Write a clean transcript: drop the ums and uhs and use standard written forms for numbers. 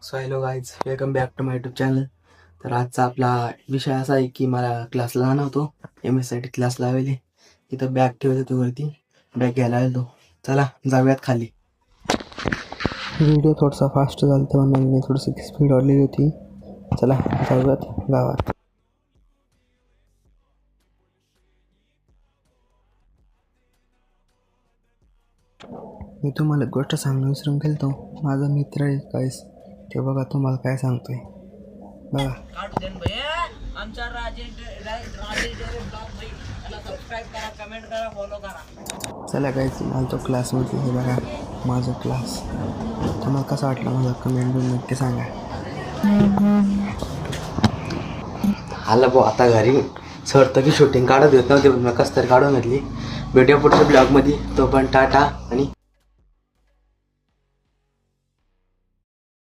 So hello guys, welcome back to my YouTube channel. तर आजचा आपला विषय असा आहे की मला क्लासला जाणार होतो. MS साठी क्लास लावले. इथं बॅग ठेवत होतो वरती, बॅग घ्यायला आलो. चला जाऊयात खाली. व्हिडिओ थोडासा फास्ट झाला होता म्हणून मी थोडीशी स्पीड वाढलेली होती. चला जाऊयात गावात. मी तुम्हाला एक गोष्ट सांगणं विसरून गेलो. माझा मित्र आहे काहीच, ते बघा तुम्हाला काय सांगतोय बघा. आमचा राजेश ब्लॉग त्याला सबस्क्राईब करा, कमेंट करा, फॉलो करा. चला काहीच मला तो क्लासमध्ये हे बघा माझा क्लास. तुम्हाला कसा वाटला माझा कमेंट नक्की सांगा. आलं भाऊ आता घरी. सर तर की शूटिंग काढत होत नव्हते, पण कसं तरी काढून घेतली. भेटूया पुढच्या ब्लॉगमध्ये. तो पण टाटा आणि